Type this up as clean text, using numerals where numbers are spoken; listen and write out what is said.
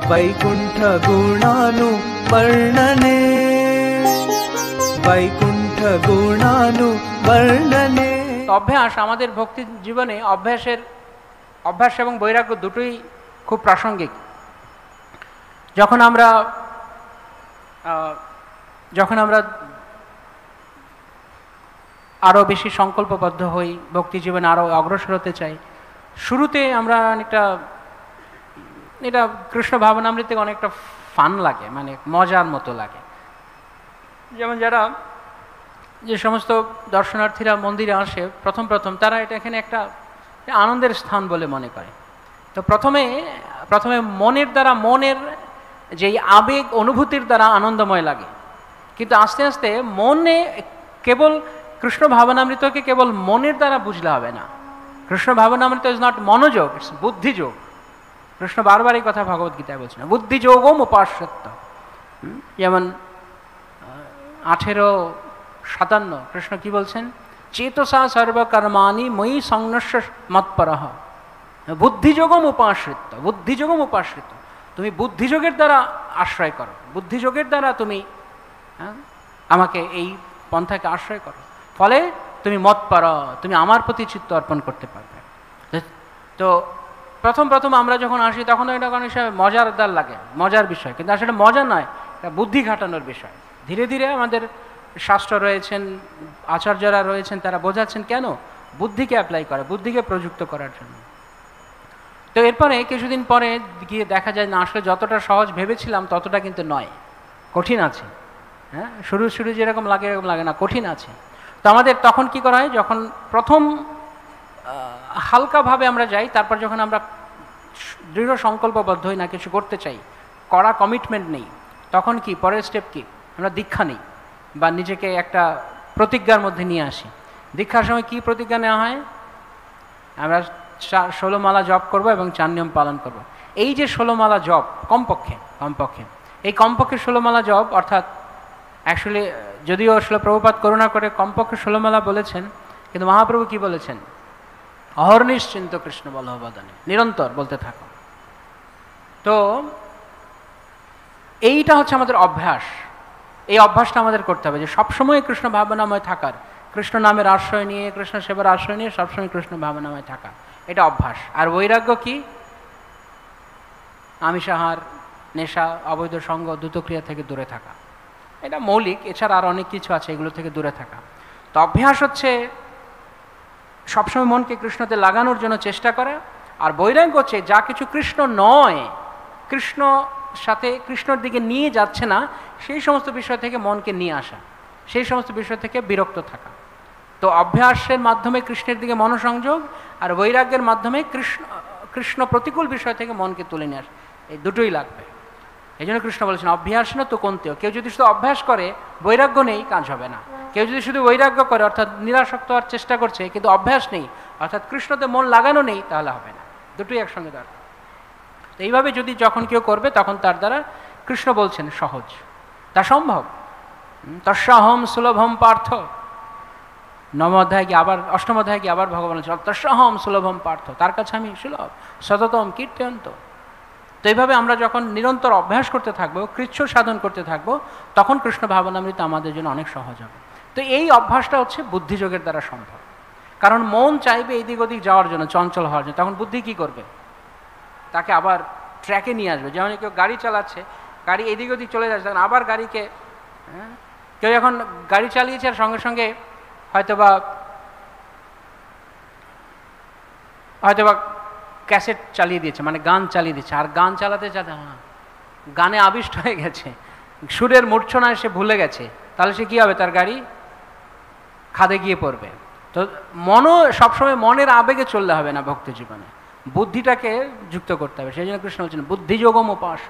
वैकुंठ गुणानु वर्णने, वैकुंठ गुणानु वर्णने। অভ্যাস আমাদের ভক্তি জীবনে অভ্যাস এবং বৈরাগ্য দুটোই খুব প্রাসঙ্গিক। যখন আমরা আরও বেশি সংকল্পবদ্ধ হই, ভক্তি জীবনে আরও অগ্রসর হতে চাই, শুরুতে আমরা এটা কৃষ্ণ ভাবনামৃতে অনেকটা ফান লাগে, মানে মজার মতো লাগে। যেমন যে সমস্ত দর্শনার্থীরা মন্দিরে আসে প্রথম তারা এটা এখানে একটা আনন্দের স্থান বলে মনে করে। তো প্রথমে মনের যেই আবেগ অনুভূতির দ্বারা আনন্দময় লাগে, কিন্তু আস্তে আস্তে মনে কেবল কৃষ্ণ ভাবনামৃতকে কেবল মনের দ্বারা বুঝলে হবে না। কৃষ্ণ ভাবনামৃত ইজ নট মনোযোগ, ইটস বুদ্ধিযোগ। কৃষ্ণ বারবার এই কথা ভগবদ্গীতায় বলছেন, বুদ্ধিযোগম উপাস্যত্ব। যেমন 18:57 কৃষ্ণ কি বলছেন, চেতসা সর্বকর্মাণি ময়ি সংন্যস্য মৎপরঃ বুদ্ধিযোগম উপাশ্রিত। বুদ্ধিযোগম উপাশ্রিত, তুমি বুদ্ধিযোগের দ্বারা আশ্রয় করো, বুদ্ধিযোগের দ্বারা তুমি আমাকে এই পন্থাকে আশ্রয় করো, ফলে তুমি মৎপর, তুমি আমার প্রতি চিত্ত অর্পণ করতে পারবে। তো প্রথম আমরা যখন আসি তখন এটা কোনো হিসাবে মজারদার লাগে, মজার বিষয়, কিন্তু আসলে মজা নয়, এটা বুদ্ধি খাটানোর বিষয়। ধীরে ধীরে আমাদের শাস্ত্র রয়েছেন, আচার্যরা রয়েছেন, তারা বোঝাচ্ছেন কেন বুদ্ধিকে অ্যাপ্লাই করে, বুদ্ধিকে প্রযুক্ত করার জন্য। তো এরপরে কিছুদিন পরে গিয়ে দেখা যায় না, আসলে যতটা সহজ ভেবেছিলাম ততটা কিন্তু নয়, কঠিন আছে। হ্যাঁ, শুরু যেরকম লাগে এরকম লাগে না, কঠিন আছে। তো আমাদের তখন কি করা হয়, যখন প্রথম হালকাভাবে আমরা যাই, তারপর যখন আমরা দৃঢ় সংকল্পবদ্ধ হই, না কিছু করতে চাই, কড়া কমিটমেন্ট নেই, তখন কি পরের স্টেপ কি, আমরা দীক্ষা নিই বা নিজেকে একটা প্রতিজ্ঞার মধ্যে নিয়ে আসি। দীক্ষার সময় কি প্রতিজ্ঞা নেওয়া হয়, আমরা 16 মালা জপ করব এবং 4 নিয়ম পালন করব। এই যে 16 মালা জপ, কমপক্ষে এই কমপক্ষে 16 মালা জপ, অর্থাৎ অ্যাকচুয়ালি যদিও আসলে প্রভুপাদ করুণা করে কমপক্ষে 16 মালা বলেছেন, কিন্তু মহাপ্রভু কি বলেছেন, অহর্নিশ্চিন্ত কৃষ্ণ বলবদনে, নিরন্তর বলতে থাকো। তো এইটা হচ্ছে আমাদের অভ্যাস। এই অভ্যাসটা আমাদের করতে হবে যে সবসময় কৃষ্ণ ভাবনাময় থাকার, কৃষ্ণ নামের আশ্রয় নিয়ে, কৃষ্ণ সেবার আশ্রয় নিয়ে সবসময় কৃষ্ণ ভাবনাময় থাকা, এটা অভ্যাস। আর বৈরাগ্য কি, আমিষাহার, নেশা, অবৈধ সঙ্গ, দ্রুতক্রিয়া থেকে দূরে থাকা, এটা মৌলিক। এছাড়া আর অনেক কিছু আছে, এগুলো থেকে দূরে থাকা। তো অভ্যাস হচ্ছে সবসময় মনকে কৃষ্ণতে লাগানোর জন্য চেষ্টা করা। আর বৈরাগ্য হচ্ছে যা কিছু কৃষ্ণ নয়, কৃষ্ণ সাথে কৃষ্ণর দিকে নিয়ে যাচ্ছে না, সেই সমস্ত বিষয় থেকে মনকে নিয়ে আসা, সেই সমস্ত বিষয় থেকে বিরক্ত থাকা। তো অভ্যাসের মাধ্যমে কৃষ্ণের দিকে মনোসংযোগ, আর বৈরাগ্যের মাধ্যমে কৃষ্ণ প্রতিকূল বিষয় থেকে মনকে তুলে নিয়ে আসা, এই দুটোই লাগবে। এই জন্য কৃষ্ণ বলেছেন অভ্যাস না তো কোনতেও। কেউ যদি শুধু অভ্যাস করে, বৈরাগ্য নেই, কাজ হবে না। কেউ যদি শুধু বৈরাগ্য করে, অর্থাৎ নিরাসক্ত হওয়ার চেষ্টা করছে, কিন্তু অভ্যাস নেই, অর্থাৎ কৃষ্ণতে মন লাগানো নেই, তাহলে হবে না। দুটোই একসঙ্গে দরকার। তো এইভাবে যদি যখন কেউ করবে, তখন তার দ্বারা কৃষ্ণ বলছেন সহজ, তা সম্ভব। তস্যাহম সুলভম পার্থ, 9 অধ্যায় গিয়ে আবার 8ম অধ্যায় গিয়ে আবার ভগবান বলছেন তস্যাহম সুলভম পার্থ, তার কাছে আমি সুলভ, সততম কীর্তন্ত। তো এইভাবে আমরা যখন নিরন্তর অভ্যাস করতে থাকবো, কৃচ্ছ সাধন করতে থাকবো, তখন কৃষ্ণ ভাবনামৃত আমাদের জন্য অনেক সহজ হবে। তো এই অভ্যাসটা হচ্ছে বুদ্ধিযোগের দ্বারা সম্ভব। কারণ মন চাইবে এদিক ওদিক যাওয়ার জন্য, চঞ্চল হওয়ার জন্য, তখন বুদ্ধি কি করবে, তাকে আবার ট্র্যাকে নিয়ে আসবে। যেমন কেউ গাড়ি চালাচ্ছে, গাড়ি এদিক ওদিক চলে যাচ্ছে, তখন আবার গাড়িকে, কেউ যখন গাড়ি চালিয়েছে আর সঙ্গে সঙ্গে হয়তোবা ক্যাসেট চালিয়ে দিয়েছে, মানে গান চালিয়ে দিচ্ছে, আর গান চালাতে গানে আবিষ্ট হয়ে গেছে, সুরের মূর্ছনায় সে ভুলে গেছে, তাহলে সে কী হবে, তার গাড়ি খাদে গিয়ে পড়বে। তো মনও সবসময় মনের আবেগে চললে হবে না, ভক্তি জীবনে বুদ্ধিটাকে যুক্ত করতে হবে। সেই জন্য কৃষ্ণ বলছেন বুদ্ধিযোগম উপাস।